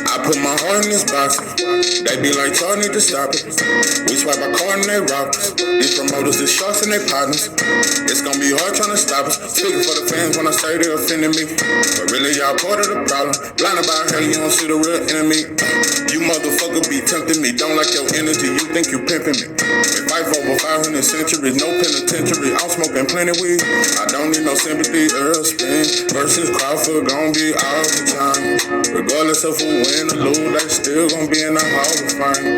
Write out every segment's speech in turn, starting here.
I put my heart in this box. They be like, y'all need to stop it. We swipe our card and they rob us. These promoters, the sharks and they partners. It's gonna be hard trying to stop us. Speaking for the fans when I say they offended me. But really, y'all part of the problem. Blinded by how you don't see the real enemy. You motherfucker be tempting me. Don't like your energy, you think you pimping me. If I over 500 centuries, no penitentiary. I'm smoking plenty weed. I don't need no sympathy. Errol, Spence versus Crawford gon' be all the time. Regardless of who win or lose, they still gon' be in the Hall of Fame.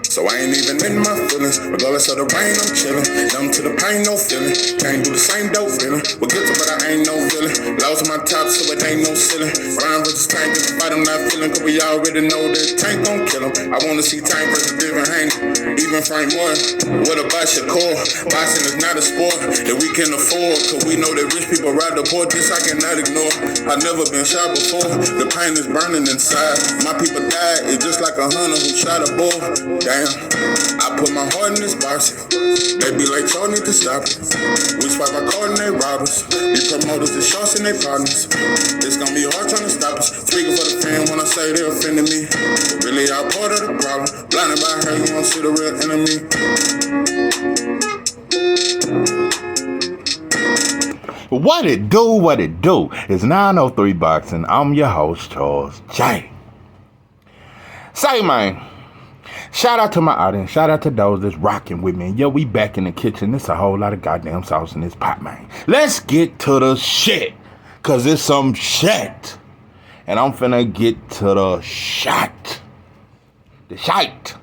So I ain't even in my feelings. Regardless of the rain, I'm chillin'. Numb to the pain, no feeling. Can't do the same dope feeling. We're guilty, but I ain't no villain. Lost my top, so it ain't no ceiling. Ryan versus Tank, is the fight I'm not feeling. Cause we already know that Tank gon' kill him. I wanna see Tank versus Devin Haney. Even Frank Moore. What about Shakur? Boxing is not a sport that we can afford. Cause we know that rich people ride the poor. This I cannot ignore. I've never been shot before. The pain is burning inside. My people died. It's just like a hunter who shot a bull. Damn. I put my heart in this box. They be like, y'all need to stop it. We swipe our card and they rob us. These promoters, the sharks and they partners. It's gonna be hard trying to stop us. Speaking for the fan when I say they offended me. But really, y'all part of the problem. Blinded by how you don't see the real enemy. What it do, what it do. It's 903 Boxing. I'm your host, Charles J. Say, man, shout out to my audience. Shout out to those that's rocking with me. Yo, we back in the kitchen. There's a whole lot of goddamn sauce in this pot, man. Let's get to the shit. Cause it's some shit. And I'm finna get to the shot. The shite.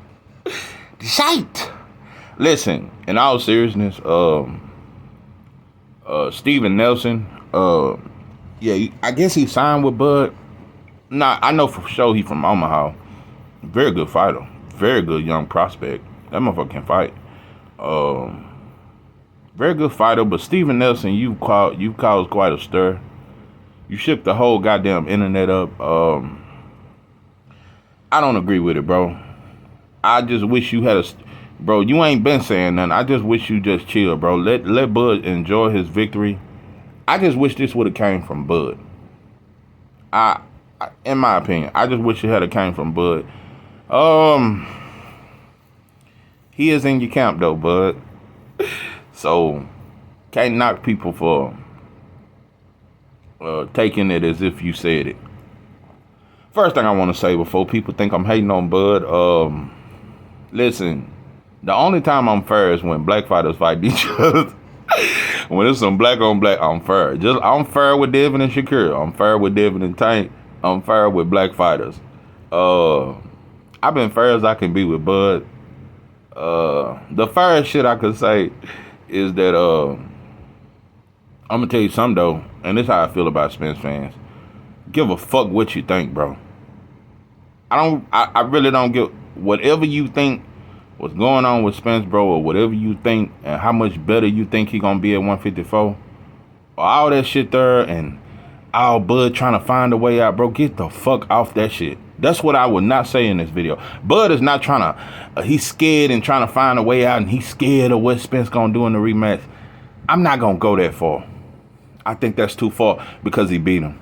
The shite. Listen, in all seriousness, Steven Nelson, yeah, I guess he signed with Bud. Nah, I know for sure he from Omaha. Very good fighter. Very good young prospect. That motherfucker can fight. Very good fighter, but Steven Nelson, you caused quite a stir. You shook the whole goddamn internet up. I don't agree with it, bro. I just wish you had bro, you ain't been saying nothing. I just wish you just chill, bro. Let Bud enjoy his victory. I just wish this would have came from Bud. In my opinion, I just wish it had came from Bud. He is in your camp though, Bud. So can't knock people for taking it as if you said it. First thing I want to say before people think I'm hating on Bud, listen, the only time I'm fair is when black fighters fight each other. When it's some black on black, I'm fair. I'm fair with Devin and Shakur. I'm fair with Devin and Tank. I'm fair with black fighters. I've been fair as I can be with Bud. The fairest shit I could say is that I'm gonna tell you something though, and this is how I feel about Spence fans. Give a fuck what you think, bro. I really don't give whatever you think what's going on with Spence, bro, or whatever you think and how much better you think he gonna be at 154. All that shit there and all Bud trying to find a way out, bro. Get the fuck off that shit. That's what I would not say in this video. Bud is not trying to, he's scared and trying to find a way out, and he's scared of what Spence gonna do in the rematch. I'm not gonna go that far. I think that's too far because he beat him.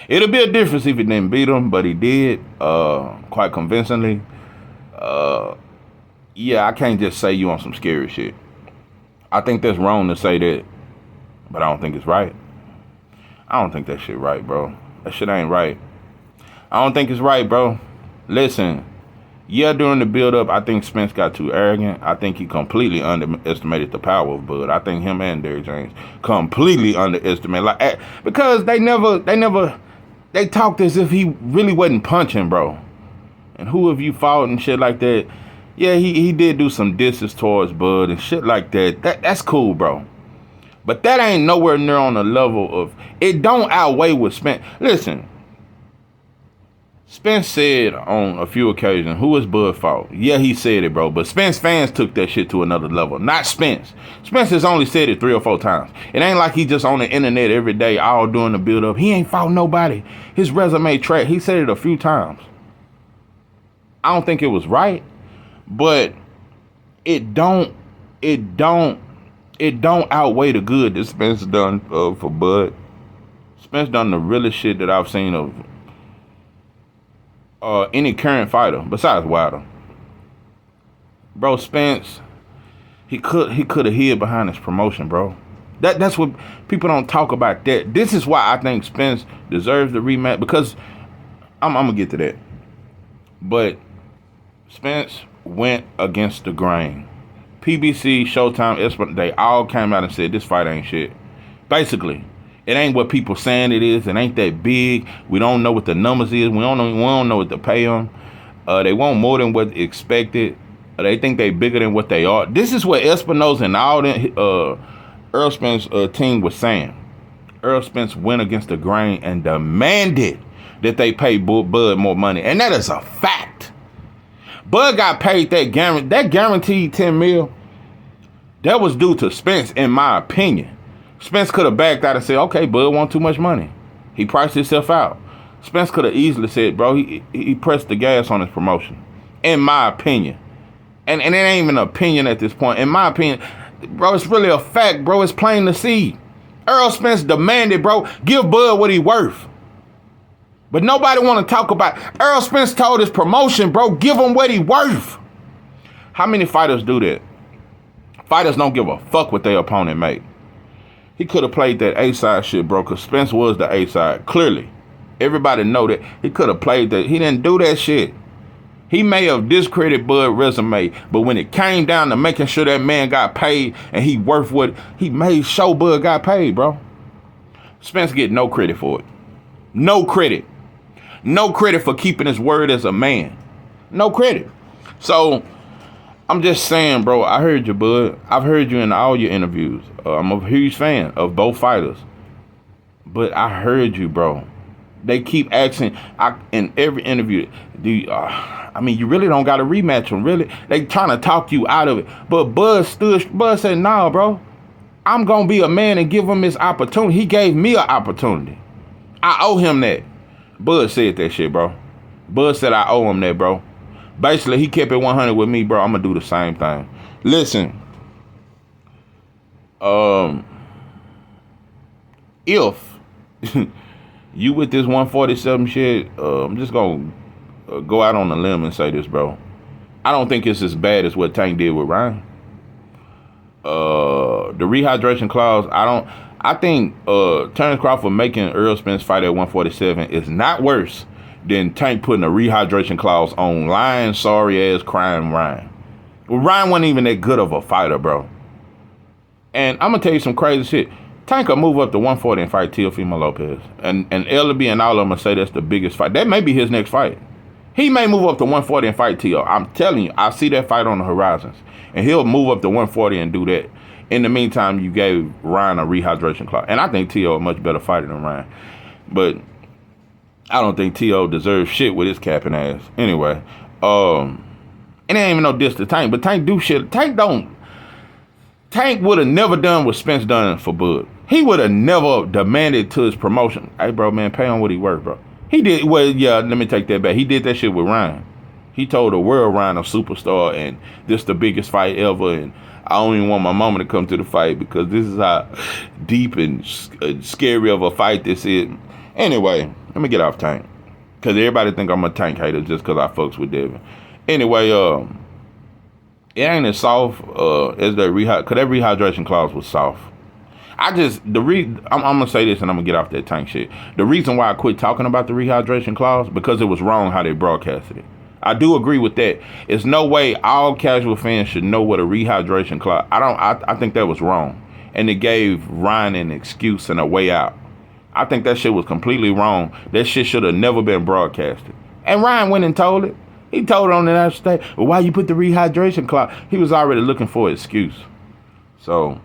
It'll be a difference if he didn't beat him, but he did, quite convincingly. Yeah, I can't just say you on some scary shit. I think that's wrong to say that, but I don't think it's right. I don't think that shit right, bro. That shit ain't right. I don't think it's right, bro. Listen, yeah, during the build-up, I think Spence got too arrogant. I think he completely underestimated the power of Bud. I think him and Derrick James completely underestimated, because they talked as if he really wasn't punching, bro. And who have you fought and shit like that? Yeah, he did do some disses towards Bud and shit like that. That's cool, bro. But that ain't nowhere near on the level of, it don't outweigh what Spence. Listen, Spence said on a few occasions, who is Bud fought? Yeah, he said it, bro. But Spence fans took that shit to another level. Not Spence. Spence has only said it 3 or 4 times. It ain't like he just on the internet every day all doing the build-up. He ain't fought nobody. His resume track, he said it a few times. I don't think it was right, but it don't outweigh the good that Spence done for Bud. Spence done the realest shit that I've seen of any current fighter besides Wilder. Bro, Spence, he could have hid behind his promotion, bro. That's what people don't talk about. That this is why I think Spence deserves the rematch, because I'm gonna get to that. But Spence went against the grain. PBC, Showtime, they all came out and said this fight ain't shit. Basically, it ain't what people saying it is. It ain't that big. We don't know what the numbers is. We don't know what to pay them. They want more than what expected. They think they bigger than what they are. This is what Espinosa and all the Errol Spence team was saying. Errol Spence went against the grain and demanded that they pay Bud more money, and that is a fact. Bud got paid that guaranteed $10 million. That was due to Spence, in my opinion. Spence could have backed out and said, "Okay, Bud want too much money." He priced himself out. Spence could have easily said, "Bro, he pressed the gas on his promotion," in my opinion. And it ain't even an opinion at this point. In my opinion, bro, it's really a fact, bro. It's plain to see. Errol Spence demanded, bro, give Bud what he worth. But nobody want to talk about. Errol Spence told his promotion, bro, give him what he worth. How many fighters do that? Fighters don't give a fuck what their opponent make. He could have played that A-side shit, bro, because Spence was the A-side. Clearly. Everybody know that. He could have played that. He didn't do that shit. He may have discredited Bud's resume, but when it came down to making sure that man got paid and he worth what, he made sure Bud got paid, bro. Spence get no credit for it. No credit. No credit for keeping his word as a man. No credit. So, I'm just saying, bro, I heard you, Bud. I've heard you in all your interviews. I'm a huge fan of both fighters. But I heard you, bro. They keep asking in every interview, you really don't got to rematch them, really. They trying to talk you out of it. But Bud said, "Nah, bro. I'm going to be a man and give him his opportunity. He gave me an opportunity. I owe him that." Bud said that shit, bro. Bud said I owe him that, bro. Basically, he kept it 100 with me, bro. I'm going to do the same thing. Listen. If you with this 147 shit, I'm just going to go out on a limb and say this, bro. I don't think it's as bad as what Tank did with Ryan. The rehydration clause, I think Terrence Crawford making Errol Spence fight at 147 is not worse than Tank putting a rehydration clause on lying, sorry ass, crying Ryan. Well, Ryan wasn't even that good of a fighter, bro. And I'm gonna tell you some crazy shit. Tank will move up to 140 and fight Teofimo Lopez. And Ellaby and all of them will say that's the biggest fight. That may be his next fight. He may move up to 140 and fight Teo. I'm telling you, I see that fight on the horizons. And he'll move up to 140 and do that. In the meantime, you gave Ryan a rehydration clause. And I think Teo a much better fighter than Ryan. But I don't think Teo deserves shit with his capping ass. Anyway, it ain't even no diss to Tank. But Tank do shit. Tank would have never done what Spence done for Bud. He would have never demanded to his promotion, "Hey, bro, man, pay him what he worth, bro." He did, well, yeah, let me take that back. He did that shit with Ryan. He told the world Ryan a superstar and this the biggest fight ever, and I don't even want my mama to come to the fight because this is how deep and scary of a fight this is. Anyway, let me get off Tank. Because everybody think I'm a Tank hater just because I fucks with Devin. Anyway, it ain't as soft as that because that rehydration clause was soft. I'm gonna say this and I'm gonna get off that Tank shit. The reason why I quit talking about the rehydration clause, because it was wrong how they broadcasted it. I do agree with that. It's no way all casual fans should know what a rehydration clause. I think that was wrong. And it gave Ryan an excuse and a way out. I think that shit was completely wrong. That shit should have never been broadcasted. And Ryan went and told it. He told it on the national stage. Well, why you put the rehydration clause? He was already looking for an excuse. So,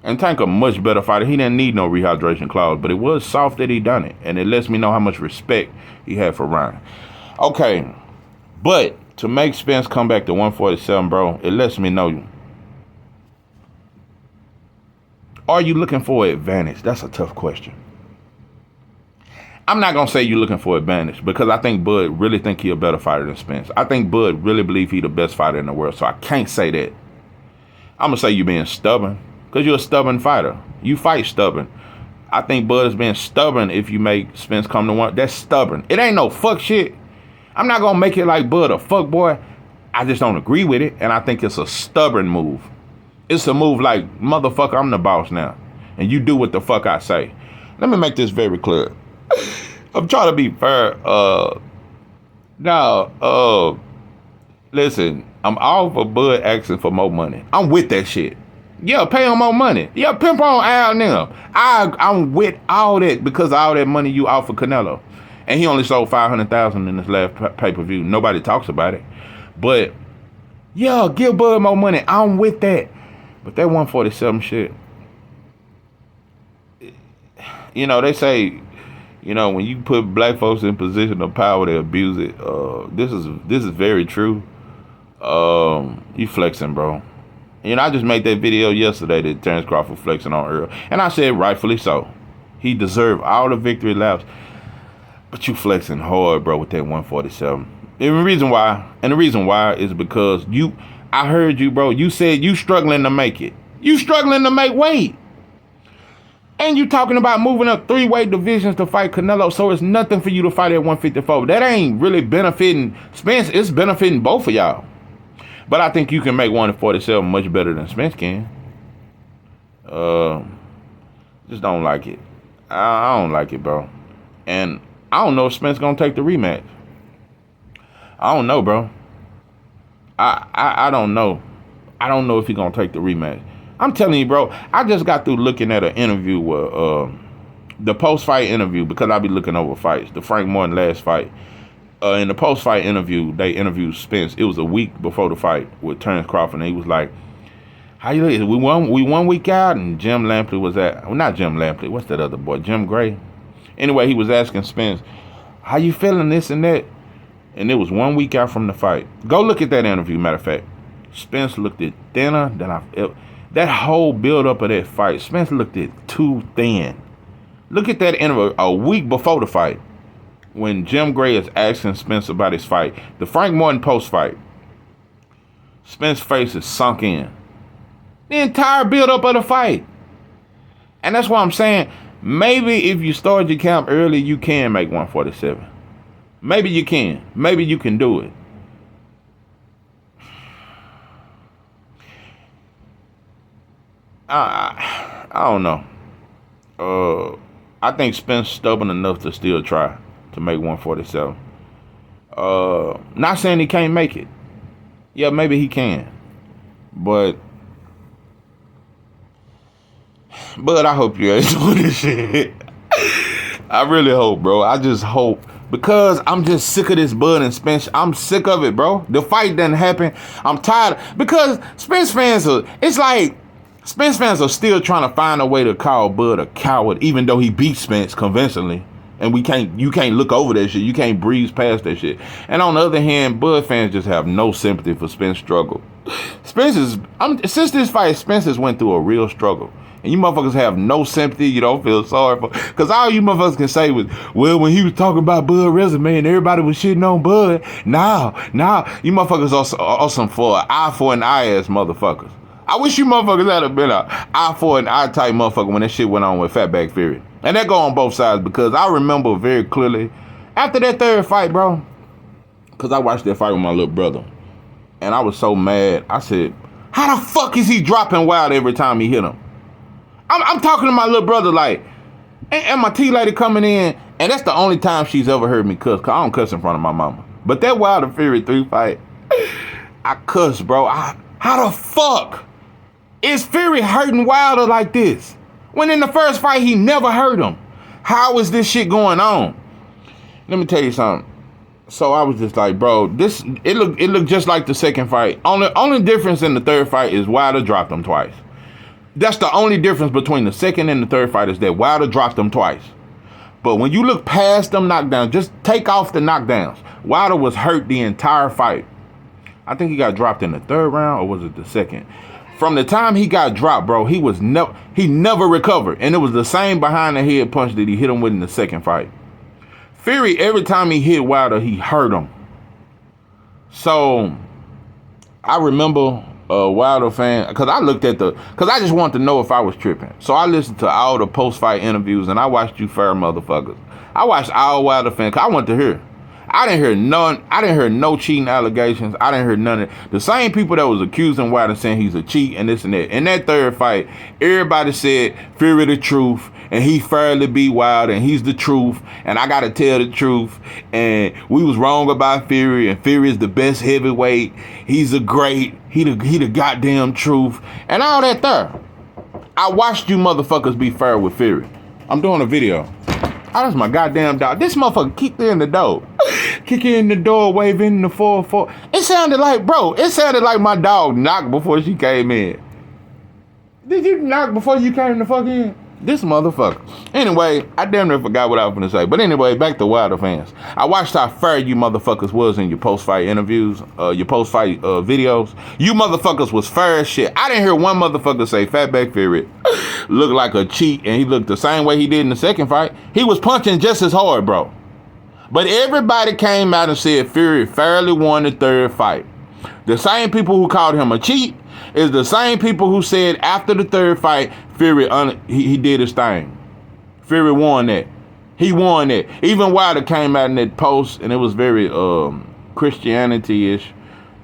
and Tank a much better fighter. He didn't need no rehydration clause, but it was soft that he done it. And it lets me know how much respect he had for Ryan. Okay, but to make Spence come back to 147, bro, it lets me know. Are you looking for advantage? That's a tough question. I'm not going to say you're looking for advantage because I think Bud really think he a better fighter than Spence. I think Bud really believe he the best fighter in the world, so I can't say that. I'm going to say you being stubborn because you're a stubborn fighter. You fight stubborn. I think Bud is being stubborn if you make Spence come to one. That's stubborn. It ain't no fuck shit. I'm not going to make it like Bud a fuck boy. I just don't agree with it. And I think it's a stubborn move. It's a move like, motherfucker, I'm the boss now. And you do what the fuck I say. Let me make this very clear. I'm trying to be fair. Listen, I'm all for Bud asking for more money. I'm with that shit. Yeah, pay him more money. Yeah, pimp on Al now. I'm with all that because of all that money you offer Canelo. And he only sold 500,000 in this last pay-per-view. Nobody talks about it. But, yeah, give Bud more money. I'm with that. But that 147 shit, you know, they say, you know, when you put black folks in position of power, they abuse it. This is very true. You flexing, bro. You know, I just made that video yesterday that Terrence Crawford flexing on Errol. And I said rightfully so. He deserved all the victory laps. But you flexing hard, bro, with that 147. And the reason why is because I heard you, bro. You said you struggling to make it. You struggling to make weight. And you talking about moving up 3-weight divisions to fight Canelo, so it's nothing for you to fight at 154. That ain't really benefiting Spence. It's benefiting both of y'all. But I think you can make 147 much better than Spence can. Just don't like it. I don't like it, bro. And I don't know if Spence gonna take the rematch. I don't know, bro. I don't know. I don't know if he gonna take the rematch. I'm telling you, bro. I just got through looking at an interview with the post-fight interview because I be looking over fights. The Frank Martin last fight. In the post-fight interview, they interviewed Spence. It was a week before the fight with Terrence Crawford, and he was like, "How you look? We 1 week out," and Jim Lampley was not Jim Lampley. What's that other boy? Jim Gray. Anyway, he was asking Spence, "How you feeling this and that?" And it was 1 week out from the fight. Go look at that interview. Matter of fact, Spence looked at thinner than that whole build-up of that fight. Spence looked at too thin. Look at that interview a week before the fight. When Jim Gray is asking Spence about his fight, the Frank Martin post-fight, Spence's face is sunk in. The entire build-up of the fight. And that's why I'm saying, maybe if you start your camp early, you can make 147. Maybe you can. Maybe you can do it. I don't know. I think Spence stubborn enough to still try to make 147. Not saying he can't make it. Yeah, maybe he can. But I hope you ain't doing this shit. I really hope, bro. I just hope. Because I'm just sick of this Bud and Spence. I'm sick of it, bro. The fight doesn't happen. I'm tired. Because Spence fans are still trying to find a way to call Bud a coward, even though he beat Spence convincingly. And you can't look over that shit. You can't breeze past that shit. And on the other hand, Bud fans just have no sympathy for Spence's struggle. Since this fight, Spence has went through a real struggle. And you motherfuckers have no sympathy. You don't feel sorry for. Because all you motherfuckers can say was, well, when he was talking about Bud resume and everybody was shitting on Bud. Now, you motherfuckers are awesome for an eye for an eye ass motherfuckers. I wish you motherfuckers had been an eye for an eye type motherfucker when that shit went on with Fatback Fury. And that go on both sides because I remember very clearly after that third fight, bro. Because I watched that fight with my little brother. And I was so mad. I said, how the fuck is he dropping Wild every time he hit him? I'm talking to my little brother like, and my tea lady coming in, and that's the only time she's ever heard me cuss, because I don't cuss in front of my mama. But that Wilder Fury 3 fight, I cuss, bro. How the fuck is Fury hurting Wilder like this? When in the first fight, he never hurt him. How is this shit going on? Let me tell you something. So I was just like, bro, it looked just like the second fight. Only difference in the third fight is Wilder dropped him twice. That's the only difference between the second and the third fight is that Wilder dropped them twice. But when you look past them knockdowns, just take off the knockdowns. Wilder was hurt the entire fight. I think he got dropped in the third round, or was it the second? From the time he got dropped, bro, he never recovered. And it was the same behind the head punch that he hit him with in the second fight. Fury, every time he hit Wilder, he hurt him. So I remember Wilder fan, because I looked at because I just wanted to know if I was tripping. So I listened to all the post-fight interviews, and I watched you fair motherfuckers. I watched all Wilder fans, because I wanted to hear. I didn't hear none. I didn't hear no cheating allegations. I didn't hear none of it. The same people that was accusing Wilder saying he's a cheat and this and that. In that third fight, everybody said Fury the truth, and he fairly beat Wilder, and he's the truth, and I gotta tell the truth, and we was wrong about Fury, and Fury is the best heavyweight. He's a great. He the goddamn truth, and all that there. I watched you motherfuckers be fair with Fury. I'm doing a video. Oh, that's my goddamn dog. This motherfucker kicked in the door. Kick in the door, waving the 4-4. It sounded like my dog knocked before she came in. Did you knock before you came the fuck in? This motherfucker. Anyway, I damn near forgot what I was going to say. But anyway, back to Wilder fans. I watched how fair you motherfuckers was in your post-fight interviews, your post-fight videos. You motherfuckers was fair as shit. I didn't hear one motherfucker say Fatback Fury looked like a cheat, and he looked the same way he did in the second fight. He was punching just as hard, bro. But everybody came out and said Fury fairly won the third fight. The same people who called him a cheat is the same people who said after the third fight, Fury, he did his thing. Fury won that. He won that. Even Wilder came out in that post, and it was very Christianity-ish.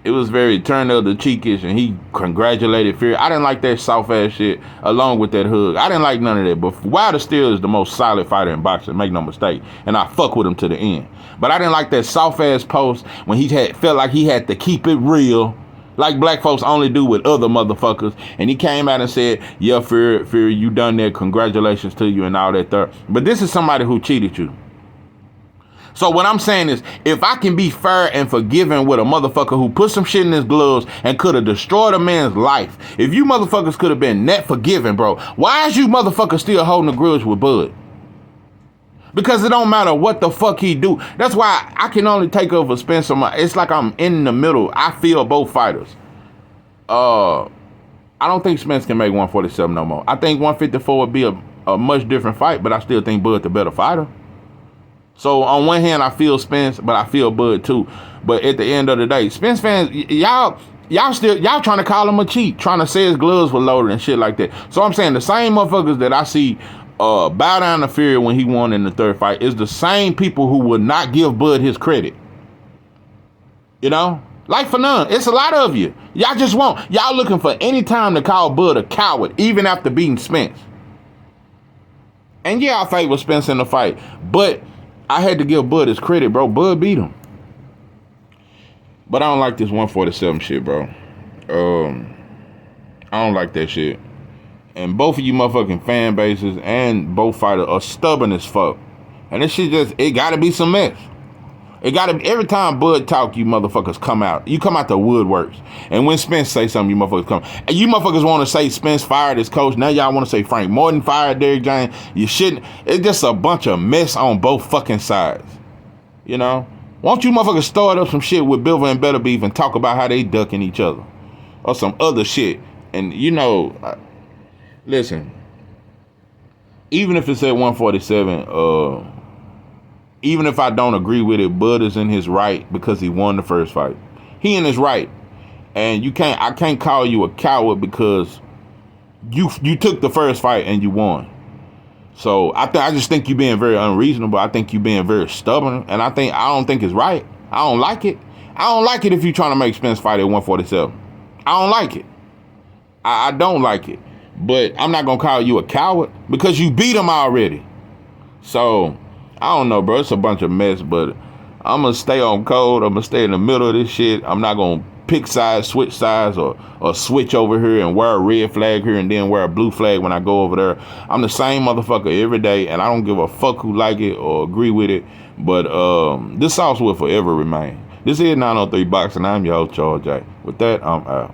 It was very turn the other cheekish, and he congratulated Fury. I didn't like that soft-ass shit along with that hug. I didn't like none of that, but Wilder still is the most solid fighter in boxing, make no mistake, and I fuck with him to the end. But I didn't like that soft-ass post when he felt like he had to keep it real, like black folks only do with other motherfuckers. And he came out and said, yeah, Fury, you done that. Congratulations to you and all that there. But this is somebody who cheated you. So what I'm saying is, if I can be fair and forgiving with a motherfucker who put some shit in his gloves and could have destroyed a man's life, if you motherfuckers could have been net forgiving, bro, why is you motherfuckers still holding a grudge with Bud? Because it don't matter what the fuck he do. That's why I can only take over Spence. It's like I'm in the middle. I feel both fighters. I don't think Spence can make 147 no more. I think 154 would be a much different fight, but I still think Bud the better fighter. So on one hand, I feel Spence, but I feel Bud too. But at the end of the day, Spence fans, y'all trying to call him a cheat, trying to say his gloves were loaded and shit like that. So I'm saying the same motherfuckers that I see bow down to Fury when he won in the third fight is the same people who would not give Bud his credit. You know? Like for none. It's a lot of you. Y'all just won't. Y'all looking for any time to call Bud a coward, even after beating Spence. And yeah, I favor Spence in the fight, but I had to give Bud his credit, bro. Bud beat him. But I don't like this 147 shit, bro. I don't like that shit. And both of you motherfucking fan bases and both fighters are stubborn as fuck. And this shit it gotta be some mess. It gotta be, every time Bud talk, you motherfuckers come out. You come out the woodworks. And when Spence say something, you motherfuckers come. And you motherfuckers want to say Spence fired his coach. Now y'all want to say Frank Morton fired Derrick James. You shouldn't. It's just a bunch of mess on both fucking sides. You know? Won't you motherfuckers start up some shit with Bilver and Better Beef and talk about how they ducking each other? Or some other shit. And you know, listen. Even if it's at 147, even if I don't agree with it, Bud is in his right because he won the first fight. He in his right. And I can't call you a coward because you took the first fight and you won. So I just think you being very unreasonable. I think you being very stubborn. And I don't think it's right. I don't like it. I don't like it if you're trying to make Spence fight at 147. I don't like it. I don't like it. But I'm not going to call you a coward because you beat him already. So I don't know, bro. It's a bunch of mess, but I'm going to stay on code. I'm going to stay in the middle of this shit. I'm not going to pick sides, switch sides, or switch over here and wear a red flag here and then wear a blue flag when I go over there. I'm the same motherfucker every day, and I don't give a fuck who like it or agree with it. But this sauce will forever remain. This is 903 Boxing. I'm your host, Charles J. With that, I'm out.